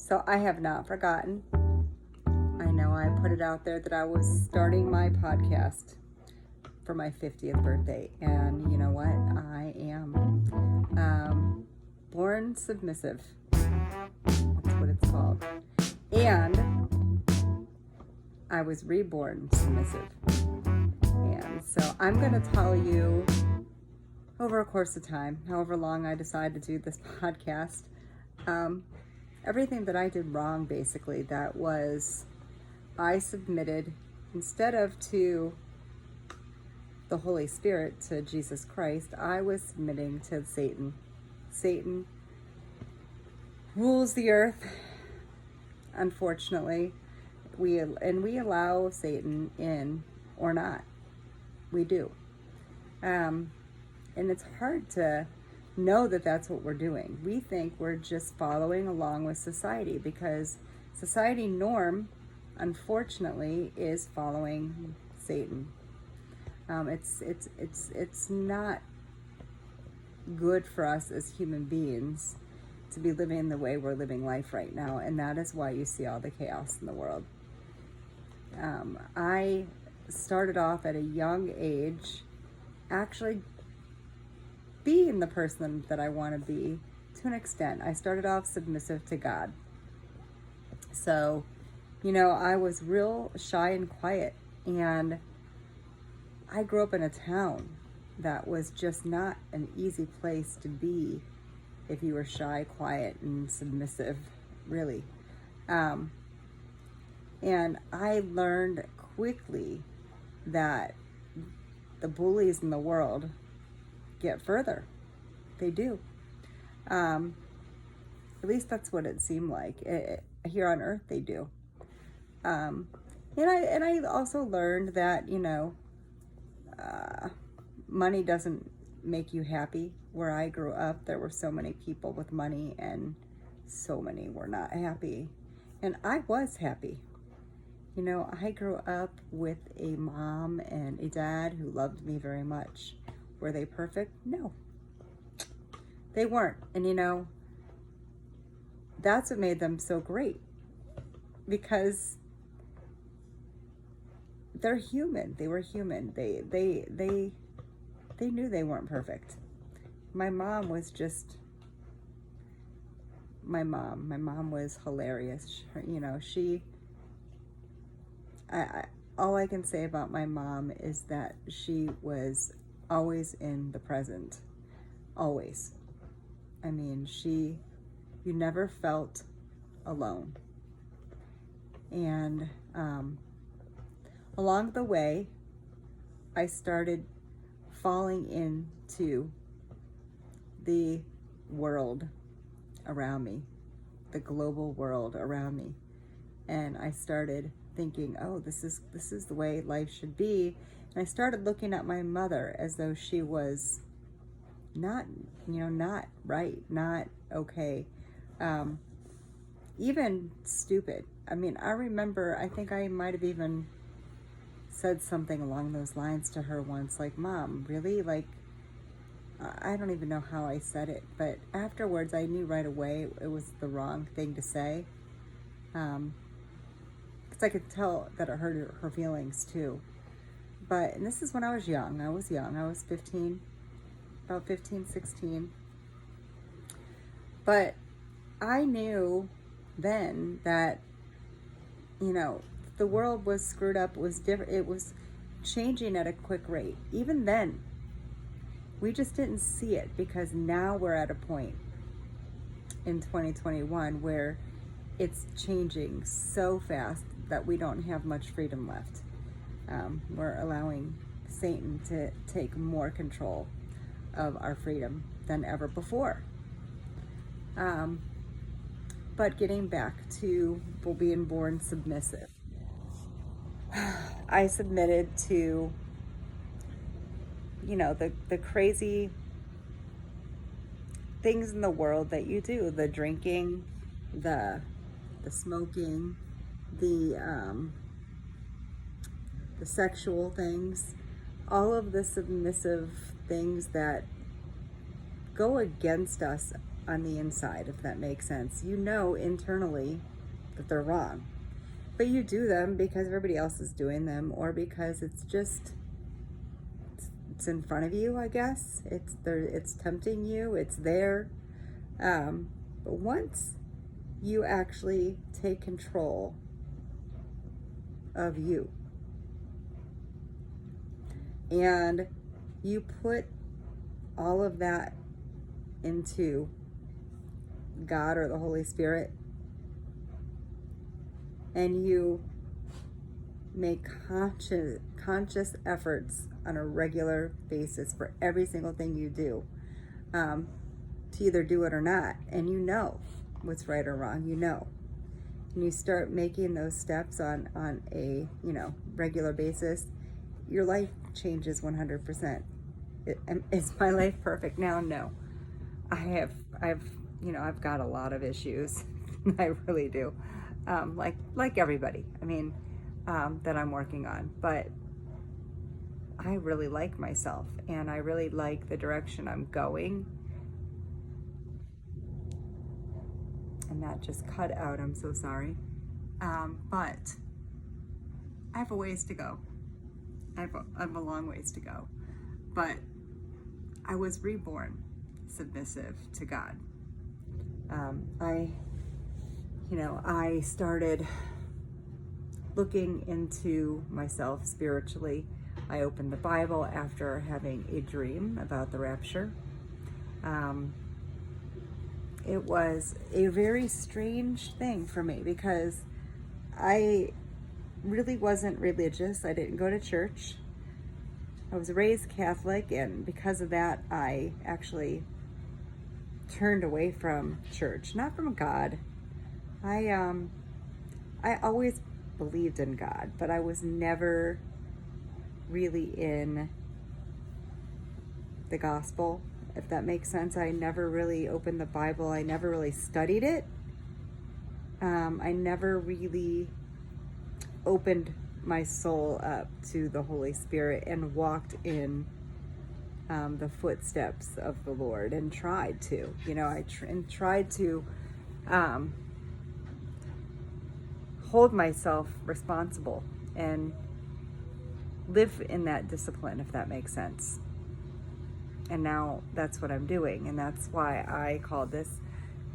So I have not forgotten. I know I put it out there that I was starting my podcast for my 50th birthday. And you know what? I am born submissive. That's what it's called. And I was reborn submissive. And so I'm going to tell you over a course of time, however long I decide to do this podcast, everything that I did wrong, basically, that was I submitted instead of to the Holy Spirit, to Jesus Christ, I was submitting to Satan. Satan rules the earth, unfortunately. We allow Satan in or not. We do. And it's hard to know that that's what we're doing. We think we're just following along with society because society norm, unfortunately, is following Satan. It's not good for us as human beings to be living the way we're living life right now, and that is why you see all the chaos in the world. I started off at a young age actually being the person that I want to be to an extent. I started off submissive to God. So, I was real shy and quiet, and I grew up in a town that was just not an easy place to be if you were shy, quiet, and submissive, really. And I learned quickly that the bullies in the world get further. They do. At least that's what it seemed like. Here on earth, they do. And I also learned that, money doesn't make you happy. Where I grew up, there were so many people with money and so many were not happy. And I was happy. I grew up with a mom and a dad who loved me very much. Were they perfect? No. They weren't. And that's what made them so great. Because they're human. They were human. They knew they weren't perfect. My mom was just my mom. My mom was hilarious. All I can say about my mom is that she was always in the present. Always. I mean, you never felt alone. And along the way, I started falling into the world around me, the global world around me. And I started thinking, oh, this is the way life should be. And I started looking at my mother as though she was not right, not okay, even stupid. I mean, I remember, I think I might have even said something along those lines to her once, like, Mom, really? Like, I don't even know how I said it, but afterwards I knew right away it was the wrong thing to say. Because I could tell that it hurt her feelings too. And this is when I was young. I was 15, about 15, 16. But I knew then that, the world was screwed up, it was different, it was changing at a quick rate. Even then, we just didn't see it because now we're at a point in 2021 where it's changing so fast that we don't have much freedom left. We're allowing Satan to take more control of our freedom than ever before. But getting back to being born submissive, I submitted to, the crazy things in the world that you do, the drinking, the smoking, the sexual things, all of the submissive things that go against us on the inside, if that makes sense. You know internally that they're wrong, but you do them because everybody else is doing them, or because it's in front of you, I guess. It's there, it's tempting you, it's there. But once you actually take control of you and you put all of that into God or the Holy Spirit, and you make conscious efforts on a regular basis for every single thing you do, to either do it or not, and you know what's right or wrong, and you start making those steps on a regular basis, your life changes 100%. Is my life perfect now? No. I've got a lot of issues. I really do. Like everybody. I mean, that I'm working on, but I really like myself, and I really like the direction I'm going. And that just cut out. I'm so sorry. But I have a ways to go. I have a long ways to go. But I was reborn submissive to God. I started looking into myself spiritually. I opened the Bible after having a dream about the rapture. It was a very strange thing for me because I really wasn't religious. I didn't go to church. I was raised Catholic, and because of that, I actually turned away from church, not from God. I always believed in God, but I was never really in the gospel, if that makes sense. I never really opened the Bible. I never really studied it. I never really opened my soul up to the Holy Spirit and walked in the footsteps of the Lord, and tried to. I tried to hold myself responsible and live in that discipline, if that makes sense. And now that's what I'm doing, and that's why I call this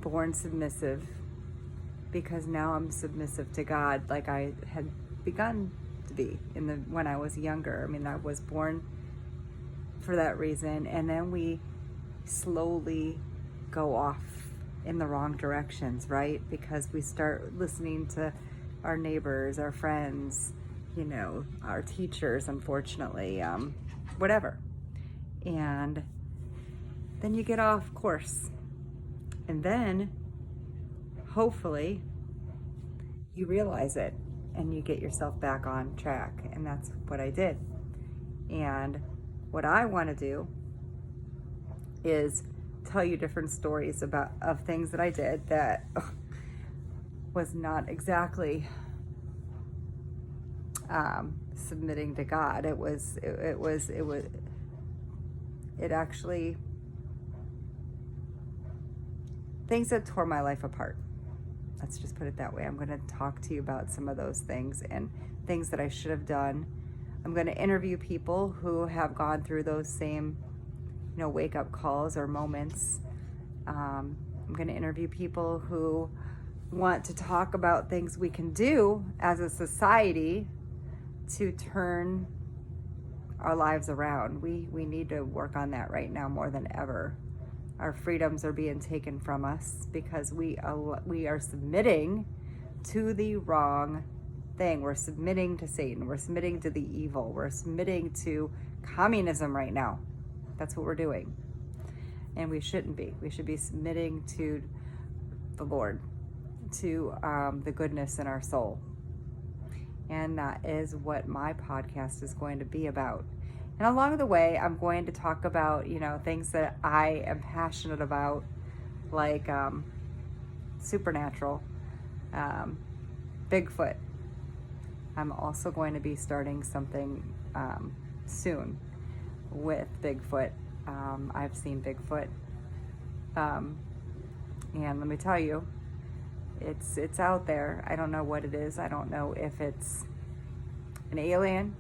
Born Submissive, because now I'm submissive to God like I had begun to be when I was younger. I mean, I was born for that reason, and then we slowly go off in the wrong directions, right? Because we start listening to our neighbors, our friends, our teachers, unfortunately, whatever. And then you get off course. And then, hopefully, you realize it and you get yourself back on track. And that's what I did. And what I want to do is tell you different stories of things that I did that was not exactly submitting to God. It actually, things that tore my life apart. Let's just put it that way. I'm going to talk to you about some of those things and things that I should have done. I'm going to interview people who have gone through those same, wake-up calls or moments. I'm going to interview people who want to talk about things we can do as a society to turn our lives around. We need to work on that right now more than ever. Our freedoms are being taken from us because we are submitting to the wrong thing. We're submitting to Satan. We're submitting to the evil. We're submitting to communism right now. That's what we're doing. And we shouldn't be. We should be submitting to the Lord, to the goodness in our soul. And that is what my podcast is going to be about. And along the way, I'm going to talk about, things that I am passionate about, like supernatural, Bigfoot. I'm also going to be starting something soon with Bigfoot. I've seen Bigfoot. And let me tell you, it's out there. I don't know what it is. I don't know if it's an alien.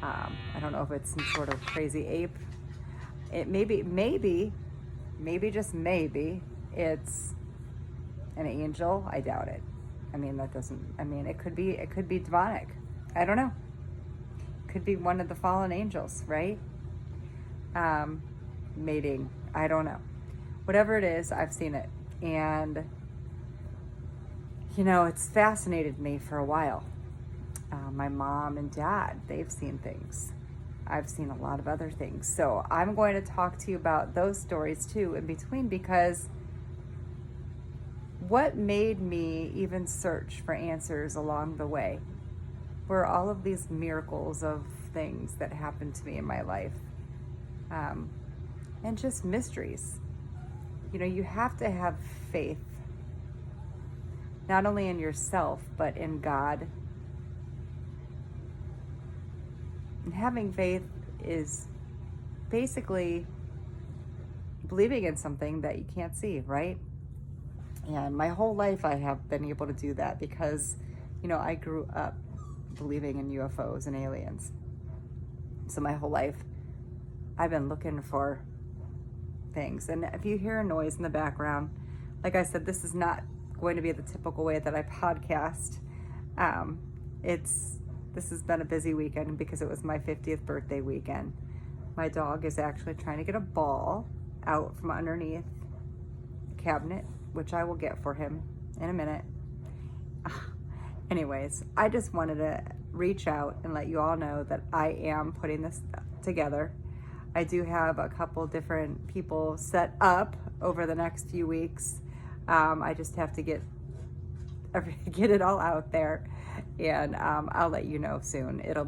I don't know if it's some sort of crazy ape. It maybe, just maybe, it's an angel. I doubt it. I mean, it could be demonic. I don't know. Could be one of the fallen angels, right? Mating. I don't know. Whatever it is, I've seen it. And, it's fascinated me for a while. My mom and dad, they've seen things. I've seen a lot of other things. So I'm going to talk to you about those stories too in between, because what made me even search for answers along the way were all of these miracles of things that happened to me in my life, and just mysteries. You have to have faith, not only in yourself, but in God. And having faith is basically believing in something that you can't see, right? And my whole life I have been able to do that because, I grew up believing in UFOs and aliens. So my whole life I've been looking for things. And if you hear a noise in the background, like I said, this is not going to be the typical way that I podcast. This has been a busy weekend because it was my 50th birthday weekend. My dog is actually trying to get a ball out from underneath the cabinet, which I will get for him in a minute. Anyways, I just wanted to reach out and let you all know that I am putting this together. I do have a couple different people set up over the next few weeks. I just have to get it all out there, and I'll let you know soon. It'll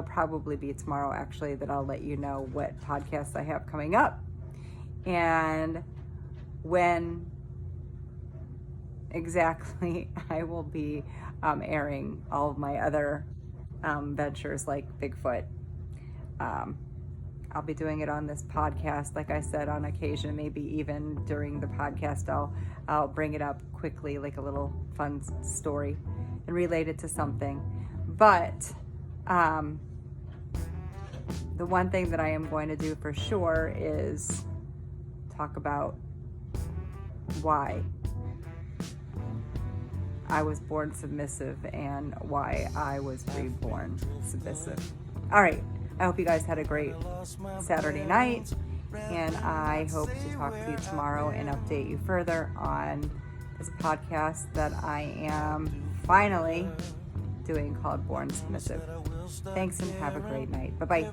probably be tomorrow actually that I'll let you know what podcasts I have coming up and when exactly I will be airing all of my other ventures like Bigfoot. I'll be doing it on this podcast, like I said, on occasion. Maybe even during the podcast I'll bring it up quickly, like a little fun story and relate it to something. But the one thing that I am going to do for sure is talk about why I was born submissive and why I was reborn submissive. All right. I hope you guys had a great Saturday night, and I hope to talk to you tomorrow and update you further on this podcast that I am finally doing called Born Submissive. Thanks and have a great night. Bye-bye.